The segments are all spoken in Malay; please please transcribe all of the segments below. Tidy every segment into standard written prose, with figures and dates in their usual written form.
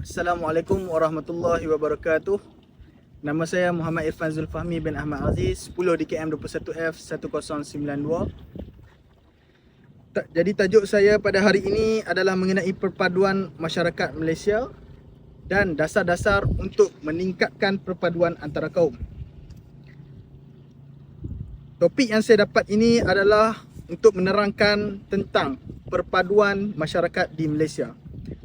Assalamualaikum warahmatullahi wabarakatuh. Nama saya Muhammad Irfan Zulfahmi bin Ahmad Aziz, 10 DKM 21F 1092. Jadi tajuk saya pada hari ini adalah mengenai perpaduan masyarakat Malaysia dan dasar-dasar untuk meningkatkan perpaduan antara kaum. Topik yang saya dapat ini adalah untuk menerangkan tentang perpaduan masyarakat di Malaysia.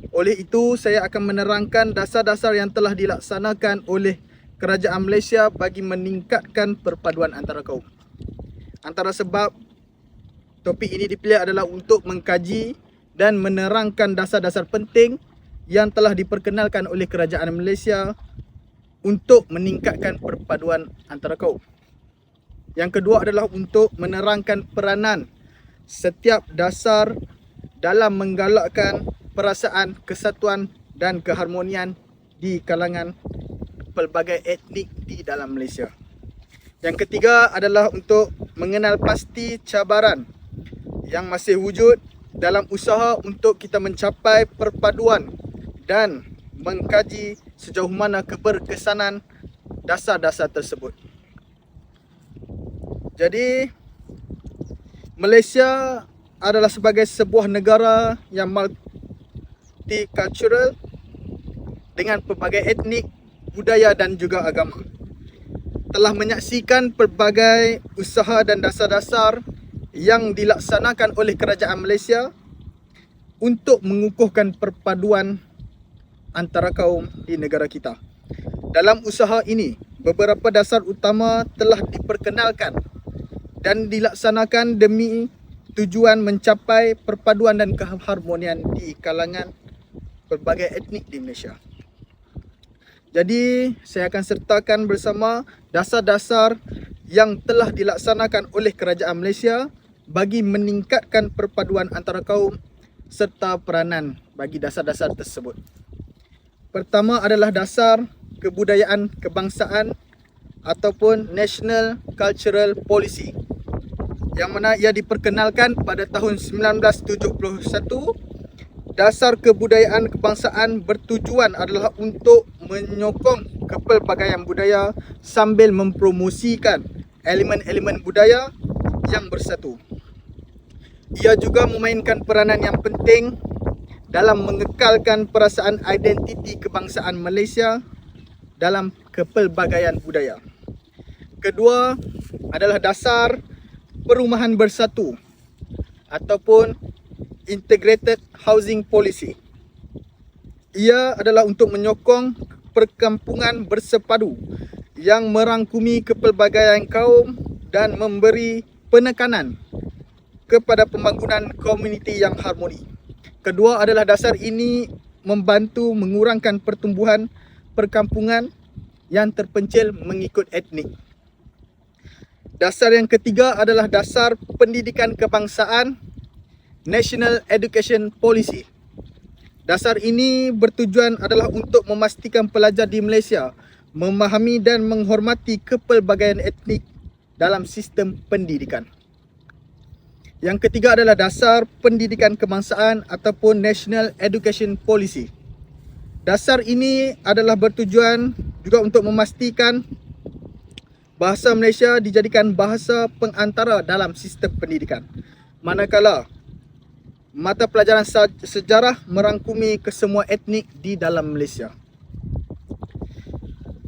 Oleh itu, saya akan menerangkan dasar-dasar yang telah dilaksanakan oleh Kerajaan Malaysia bagi meningkatkan perpaduan antara kaum. Antara sebab topik ini dipilih adalah untuk mengkaji dan menerangkan dasar-dasar penting yang telah diperkenalkan oleh Kerajaan Malaysia untuk meningkatkan perpaduan antara kaum. Yang kedua adalah untuk menerangkan peranan setiap dasar dalam menggalakkan perasaan kesatuan dan keharmonian di kalangan pelbagai etnik di dalam Malaysia. Yang ketiga adalah untuk mengenal pasti cabaran yang masih wujud dalam usaha untuk kita mencapai perpaduan dan mengkaji sejauh mana keberkesanan dasar-dasar tersebut. Jadi, Malaysia adalah sebagai sebuah negara yang multicultural dengan pelbagai etnik, budaya dan juga agama. Telah menyaksikan pelbagai usaha dan dasar-dasar yang dilaksanakan oleh Kerajaan Malaysia untuk mengukuhkan perpaduan antara kaum di negara kita. Dalam usaha ini, beberapa dasar utama telah diperkenalkan dan dilaksanakan demi tujuan mencapai perpaduan dan keharmonian di kalangan pelbagai etnik di Malaysia. Jadi, saya akan sertakan bersama dasar-dasar yang telah dilaksanakan oleh Kerajaan Malaysia bagi meningkatkan perpaduan antara kaum serta peranan bagi dasar-dasar tersebut. Pertama adalah dasar kebudayaan kebangsaan ataupun National Cultural Policy, yang mana ia diperkenalkan pada tahun 1971. Dasar kebudayaan kebangsaan bertujuan adalah untuk menyokong kepelbagaian budaya sambil mempromosikan elemen-elemen budaya yang bersatu. Ia juga memainkan peranan yang penting dalam mengekalkan perasaan identiti kebangsaan Malaysia dalam kepelbagaian budaya. Kedua adalah dasar perumahan bersatu ataupun Integrated Housing Policy. Ia adalah untuk menyokong perkampungan bersepadu yang merangkumi kepelbagaian kaum dan memberi penekanan kepada pembangunan komuniti yang harmoni. Kedua adalah dasar ini membantu mengurangkan pertumbuhan perkampungan yang terpencil mengikut etnik. Dasar yang ketiga adalah dasar pendidikan kebangsaan, National Education Policy. Dasar ini bertujuan adalah untuk memastikan pelajar di Malaysia memahami dan menghormati kepelbagaian etnik dalam sistem pendidikan. Yang ketiga adalah dasar pendidikan kebangsaan ataupun National Education Policy. Dasar ini adalah bertujuan juga untuk memastikan bahasa Malaysia dijadikan bahasa pengantara dalam sistem pendidikan, manakala mata pelajaran sejarah merangkumi kesemua etnik di dalam Malaysia.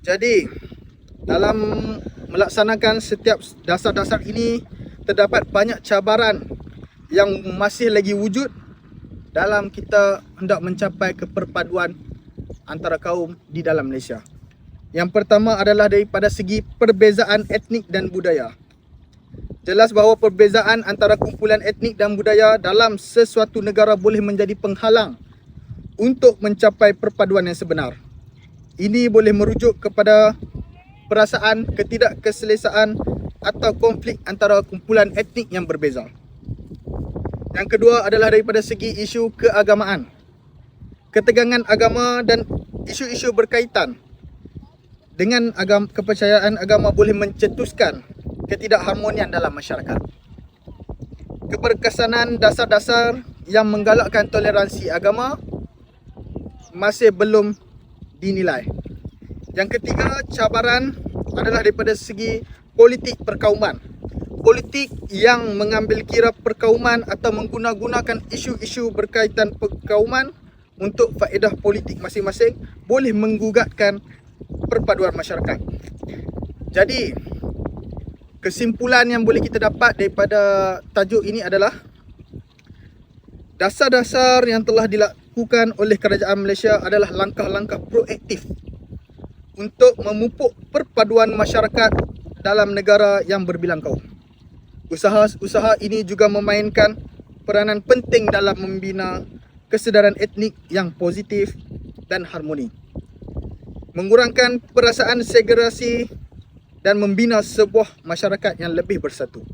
Jadi, dalam melaksanakan setiap dasar-dasar ini, terdapat banyak cabaran yang masih lagi wujud dalam kita hendak mencapai keperpaduan antara kaum di dalam Malaysia. Yang pertama adalah daripada segi perbezaan etnik dan budaya. Jelas bahawa perbezaan antara kumpulan etnik dan budaya dalam sesuatu negara boleh menjadi penghalang untuk mencapai perpaduan yang sebenar. Ini boleh merujuk kepada perasaan ketidakkeselesaan atau konflik antara kumpulan etnik yang berbeza. Yang kedua adalah daripada segi isu keagamaan. Ketegangan agama dan isu-isu berkaitan dengan kepercayaan agama boleh mencetuskan ketidakharmonian dalam masyarakat. Keberkesanan dasar-dasar yang menggalakkan toleransi agama masih belum dinilai. Yang ketiga, cabaran adalah daripada segi politik perkauman. Politik yang mengambil kira perkauman atau menggunakan isu-isu berkaitan perkauman untuk faedah politik masing-masing boleh menggugatkan perpaduan masyarakat. Jadi, kesimpulan yang boleh kita dapat daripada tajuk ini adalah dasar-dasar yang telah dilakukan oleh kerajaan Malaysia adalah langkah-langkah proaktif untuk memupuk perpaduan masyarakat dalam negara yang berbilang kaum. Usaha-usaha ini juga memainkan peranan penting dalam membina kesedaran etnik yang positif dan harmoni, mengurangkan perasaan segregasi dan membina sebuah masyarakat yang lebih bersatu.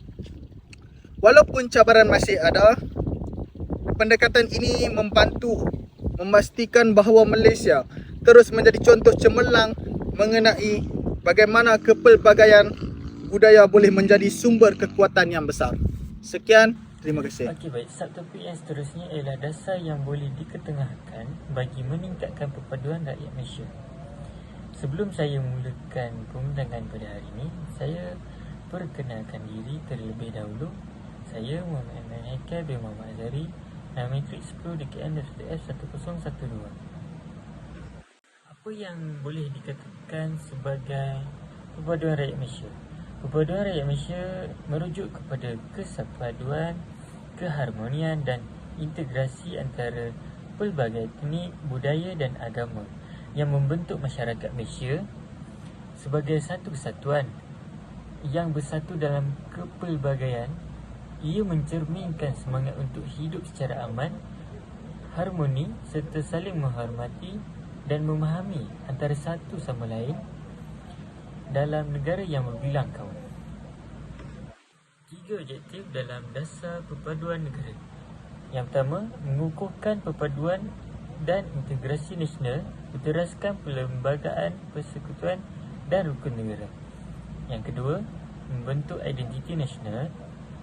Walaupun cabaran masih ada, pendekatan ini membantu memastikan bahawa Malaysia terus menjadi contoh cemerlang mengenai bagaimana kepelbagaian budaya boleh menjadi sumber kekuatan yang besar. Sekian, terima kasih. Okey, baik. Subtopik yang seterusnya ialah dasar yang boleh diketengahkan bagi meningkatkan perpaduan rakyat Malaysia. Sebelum saya memulakan pembincangan pada hari ini, saya perkenalkan diri terlebih dahulu. Saya Muhammad Haikal bin Muhammad Azhari, Matrik 10 DKN F1012. Apa yang boleh dikatakan sebagai perpaduan rakyat Malaysia? Perpaduan rakyat Malaysia merujuk kepada kesepaduan, keharmonian dan integrasi antara pelbagai etnik, budaya dan agama yang membentuk masyarakat Malaysia sebagai satu kesatuan yang bersatu dalam kepelbagaian. Ia mencerminkan semangat untuk hidup secara aman, harmoni serta saling menghormati dan memahami antara satu sama lain dalam negara yang berbilang kaum. 3 objektif dalam dasar perpaduan negara. Yang pertama, mengukuhkan perpaduan dan integrasi nasional berteraskan perlembagaan, persekutuan dan rukun negara. Yang kedua, membentuk identiti nasional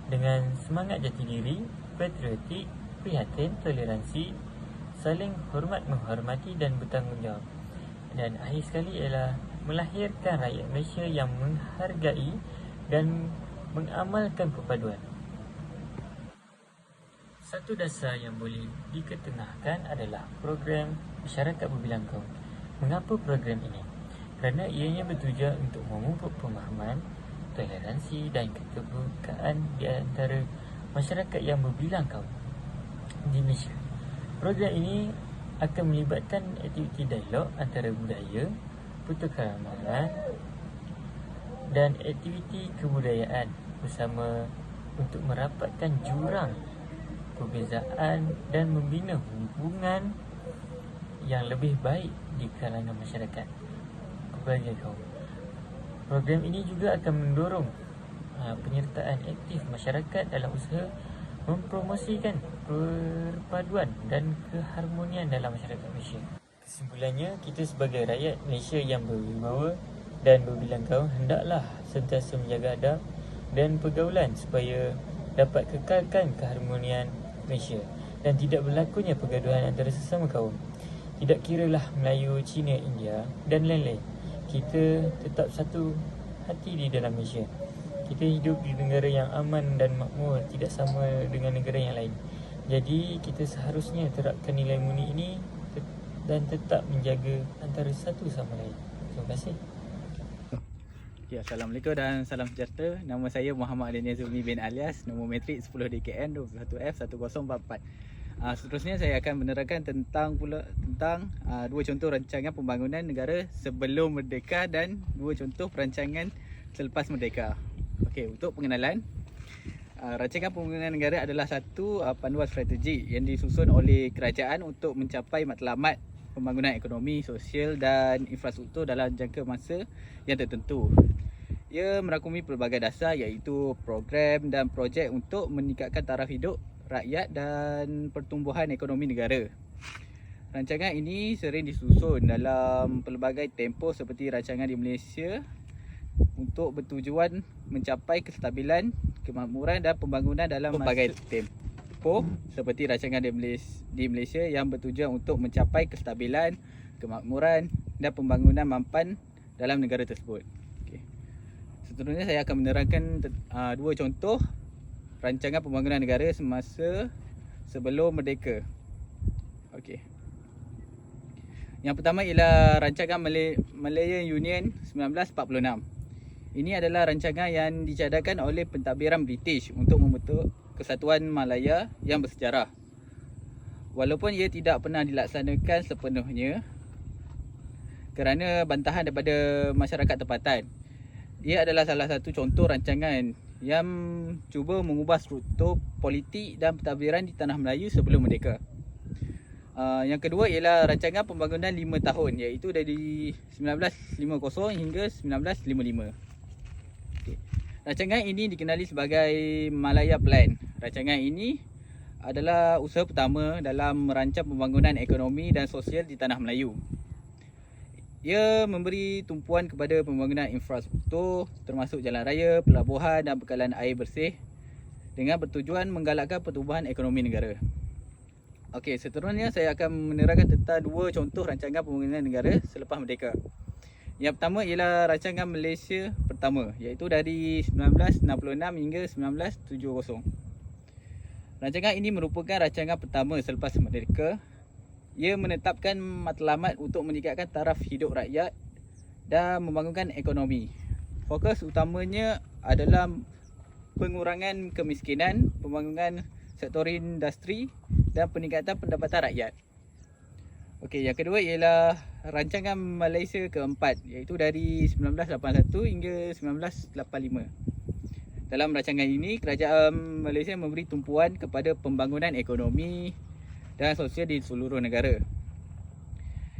dengan semangat jati diri, patriotik, prihatin, toleransi, saling hormat menghormati dan bertanggungjawab. Dan akhir sekali ialah melahirkan rakyat Malaysia yang menghargai dan mengamalkan perpaduan. Satu dasar yang boleh diketengahkan adalah program Masyarakat Berbilang Kaum. Mengapa program ini? Kerana ianya bertujuan untuk memupuk pemahaman, toleransi dan keterbukaan di antara masyarakat yang berbilang kaum di Malaysia. Program ini akan melibatkan aktiviti dialog antara budaya, pertukaran amalan dan aktiviti kebudayaan bersama untuk merapatkan jurang perbezaan dan membina hubungan yang lebih baik di kalangan masyarakat pelbagai kaum. Program ini juga akan mendorong penyertaan aktif masyarakat dalam usaha mempromosikan perpaduan dan keharmonian dalam masyarakat Malaysia. Kesimpulannya, kita sebagai rakyat Malaysia yang berwibawa dan berbilang kaum hendaklah sentiasa menjaga adab dan pergaulan supaya dapat kekalkan keharmonian Malaysia dan tidak berlakunya pergaduhan antara sesama kaum. Tidak kiralah Melayu, Cina, India dan lain-lain, kita tetap satu hati di dalam Malaysia. Kita hidup di negara yang aman dan makmur, tidak sama dengan negara yang lain. Jadi kita seharusnya terapkan nilai murni ini dan tetap menjaga antara satu sama lain. Terima kasih. Okay, Assalamualaikum dan salam sejahtera. Nama saya Muhammad Adenia Zulmi bin Alias, nombor matrik 10 DKN 21F1044. Seterusnya saya akan menerangkan tentang dua contoh rancangan pembangunan negara sebelum merdeka dan dua contoh perancangan selepas merdeka. Okey, untuk pengenalan, rancangan pembangunan negara adalah satu panduan strategi yang disusun oleh kerajaan untuk mencapai matlamat pembangunan ekonomi, sosial dan infrastruktur dalam jangka masa yang tertentu. Ia merangkumi pelbagai dasar iaitu program dan projek untuk meningkatkan taraf hidup rakyat dan pertumbuhan ekonomi negara. Rancangan ini sering disusun dalam pelbagai tempoh seperti rancangan di Malaysia untuk bertujuan mencapai kestabilan, kemakmuran dan pembangunan dalam pelbagai tempoh. Singapura seperti rancangan di Malaysia yang bertujuan untuk mencapai kestabilan, kemakmuran dan pembangunan mampan dalam negara tersebut. Okay. Seterusnya saya akan menerangkan dua contoh rancangan pembangunan negara semasa sebelum merdeka. Okey. Yang pertama ialah rancangan Malayan Union 1946. Ini adalah rancangan yang dicadangkan oleh pentadbiran British untuk membentuk Kesatuan Malaya yang bersejarah. Walaupun ia tidak pernah dilaksanakan sepenuhnya kerana bantahan daripada masyarakat tempatan. Ia adalah salah satu contoh rancangan yang cuba mengubah struktur politik dan pentadbiran di tanah Melayu sebelum merdeka. Yang kedua ialah rancangan pembangunan 5 tahun, iaitu dari 1950 hingga 1955. Okay. Rancangan ini dikenali sebagai Malaya Plan. Rancangan ini adalah usaha pertama dalam merancang pembangunan ekonomi dan sosial di tanah Melayu. Ia memberi tumpuan kepada pembangunan infrastruktur termasuk jalan raya, pelabuhan dan bekalan air bersih dengan bertujuan menggalakkan pertumbuhan ekonomi negara. Okey, seterusnya saya akan menerangkan tentang dua contoh rancangan pembangunan negara selepas merdeka. Yang pertama ialah rancangan Malaysia pertama, iaitu dari 1966 hingga 1970. Rancangan ini merupakan rancangan pertama selepas merdeka. Ia menetapkan matlamat untuk meningkatkan taraf hidup rakyat dan membangunkan ekonomi. Fokus utamanya adalah pengurangan kemiskinan, pembangunan sektor industri dan peningkatan pendapatan rakyat. Okey, yang kedua ialah rancangan Malaysia keempat, iaitu dari 1981 hingga 1985. Dalam rancangan ini, kerajaan Malaysia memberi tumpuan kepada pembangunan ekonomi dan sosial di seluruh negara.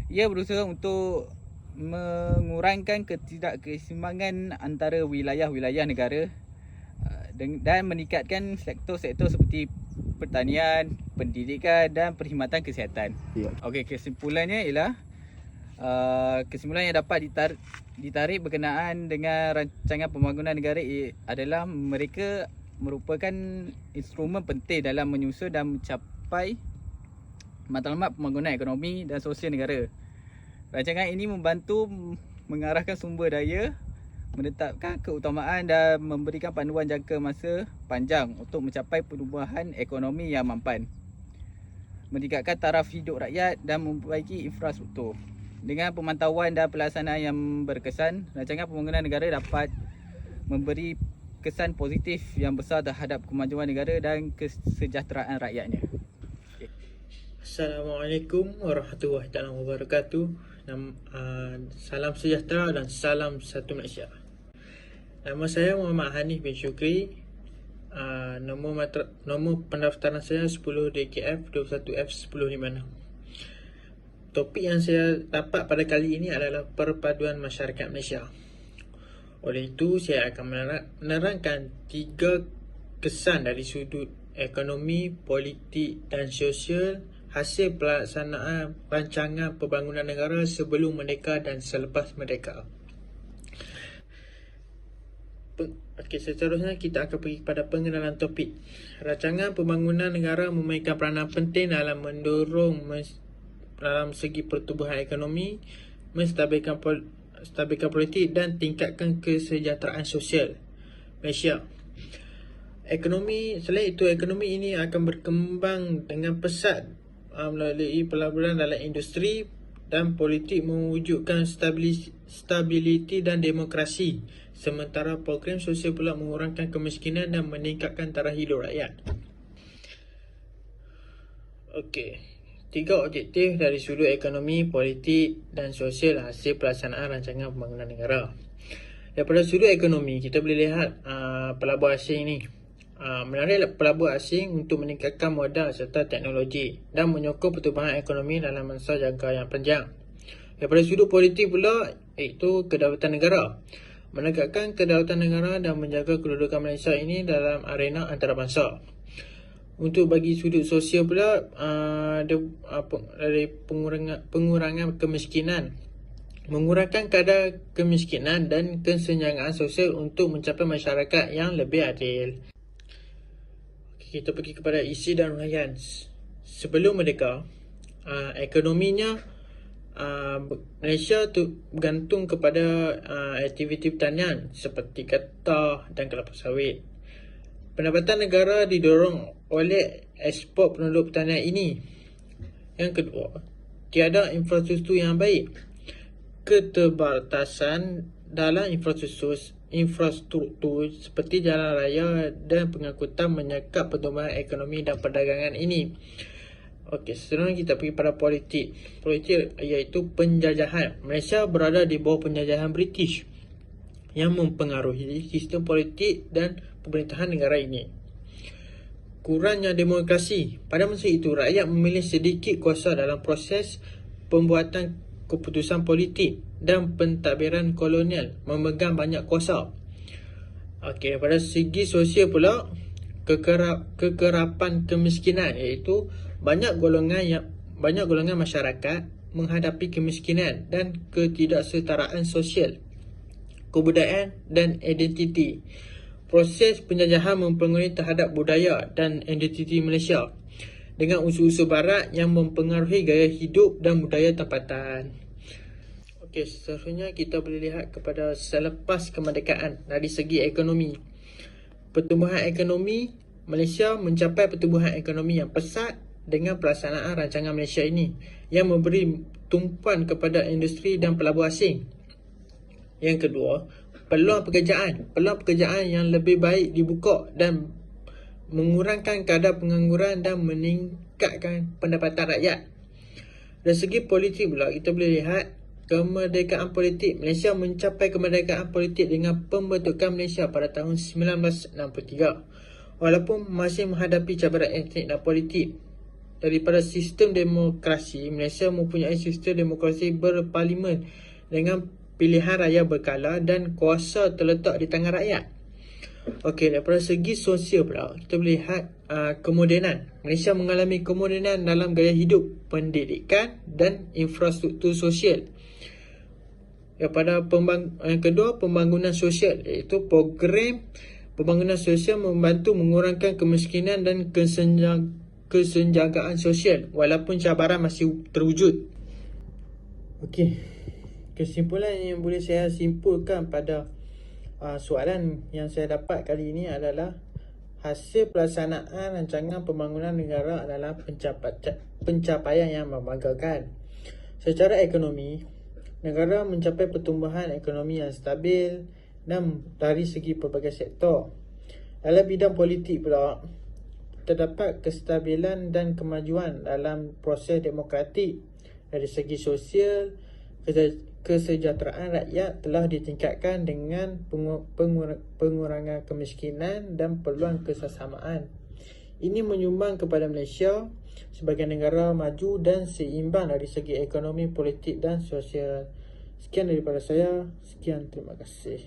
Ia berusaha untuk mengurangkan ketidakkeseimbangan antara wilayah-wilayah negara dan meningkatkan sektor-sektor seperti pertanian, pendidikan dan perkhidmatan kesihatan. Okey, kesimpulannya ialah kesimpulan yang dapat ditarik berkenaan dengan rancangan pembangunan negara adalah mereka merupakan instrumen penting dalam menyusun dan mencapai matlamat pembangunan ekonomi dan sosial negara. Rancangan ini membantu mengarahkan sumber daya, menetapkan keutamaan dan memberikan panduan jangka masa panjang untuk mencapai pertumbuhan ekonomi yang mampan, meningkatkan taraf hidup rakyat dan memperbaiki infrastruktur. Dengan pemantauan dan pelaksanaan yang berkesan, rancangan pembangunan negara dapat memberi kesan positif yang besar terhadap kemajuan negara dan kesejahteraan rakyatnya. Assalamualaikum warahmatullahi wabarakatuh. Salam sejahtera dan salam satu Malaysia. Nama saya Muhammad Hanif bin Syukri. Nombor pendaftaran saya 10 DKF 21F 1056. Topik yang saya dapat pada kali ini adalah perpaduan masyarakat Malaysia. Oleh itu, saya akan menerangkan 3 kesan dari sudut ekonomi, politik dan sosial hasil pelaksanaan rancangan pembangunan negara sebelum merdeka dan selepas merdeka. Okey, seterusnya kita akan pergi kepada pengenalan topik. Rancangan pembangunan negara memainkan peranan penting dalam mendorong dalam segi pertumbuhan ekonomi, menstabilkan politik dan tingkatkan kesejahteraan sosial Malaysia. Selain itu, ekonomi ini akan berkembang dengan pesat melalui pelaburan dalam industri dan politik mewujudkan stabiliti dan demokrasi. Sementara program sosial pula mengurangkan kemiskinan dan meningkatkan taraf hidup rakyat. Okey, 3 objektif dari sudut ekonomi, politik dan sosial hasil pelaksanaan rancangan pembangunan negara. Daripada sudut ekonomi, kita boleh lihat pelabuhan asing ni menarik pelabuhan asing untuk meningkatkan modal serta teknologi dan menyokong pertumbuhan ekonomi dalam masa jangka yang panjang. Daripada sudut politik pula, iaitu kedaulatan negara, menegakkan kedaulatan negara dan menjaga kedudukan Malaysia ini dalam arena antarabangsa. Untuk bagi sudut sosial pula, dari pengurangan kemiskinan, mengurangkan kadar kemiskinan dan kesenjangan sosial untuk mencapai masyarakat yang lebih adil. kita pergi kepada isi dan uraian. Sebelum merdeka, ekonominya Malaysia tu bergantung kepada aktiviti pertanian seperti getah dan kelapa sawit. Pendapatan negara didorong oleh ekspor produk pertanian ini. Yang kedua, tiada infrastruktur yang baik. Keterbatasan dalam infrastruktur seperti jalan raya dan pengangkutan menyekap pertumbuhan ekonomi dan perdagangan ini. Okey, seterusnya kita pergi pada politik. Politik iaitu penjajahan. Malaysia berada di bawah penjajahan British yang mempengaruhi sistem politik dan pemerintahan negara ini. Kurangnya demokrasi. Pada masa itu, rakyat memilih sedikit kuasa dalam proses pembuatan keputusan politik dan pentadbiran kolonial memegang banyak kuasa. Okey, pada segi sosial pula, kekerapan kemiskinan iaitu banyak golongan masyarakat menghadapi kemiskinan dan ketidaksetaraan sosial, kebudayaan dan identiti. Proses penjajahan mempengaruhi terhadap budaya dan identiti Malaysia dengan unsur-unsur barat yang mempengaruhi gaya hidup dan budaya tempatan. Okey, seterusnya kita boleh lihat kepada selepas kemerdekaan dari segi ekonomi. Pertumbuhan ekonomi Malaysia mencapai pertumbuhan ekonomi yang pesat dengan pelaksanaan rancangan Malaysia ini yang memberi tumpuan kepada industri dan pelabur asing. Yang kedua, peluang pekerjaan yang lebih baik dibuka dan mengurangkan kadar pengangguran dan meningkatkan pendapatan rakyat. Dari segi politik pula, kita boleh lihat kemerdekaan politik. Malaysia mencapai kemerdekaan politik dengan pembentukan Malaysia pada tahun 1963. Walaupun masih menghadapi cabaran etnik dan politik. Daripada sistem demokrasi, Malaysia mempunyai sistem demokrasi berparlimen dengan pilihan raya berkala dan kuasa terletak di tangan rakyat. Okey, daripada segi sosial pula, kita boleh lihat kemodenan. Malaysia mengalami kemodenan dalam gaya hidup, pendidikan dan infrastruktur sosial. Yang kedua, pembangunan sosial, iaitu program pembangunan sosial membantu mengurangkan kemiskinan dan kesenjangan sosial walaupun cabaran masih terwujud. Okey, kesimpulan yang boleh saya simpulkan pada soalan yang saya dapat kali ini adalah hasil pelaksanaan rancangan pembangunan negara adalah pencapaian yang membanggakan. Secara ekonomi, negara mencapai pertumbuhan ekonomi yang stabil dan dari segi pelbagai sektor. Dalam bidang politik pula, terdapat kestabilan dan kemajuan dalam proses demokratik. Dari segi sosial, kesejahteraan rakyat telah ditingkatkan dengan pengurangan kemiskinan dan peluang kesesamaan. Ini menyumbang kepada Malaysia sebagai negara maju dan seimbang dari segi ekonomi, politik dan sosial. Sekian daripada saya. Sekian, terima kasih.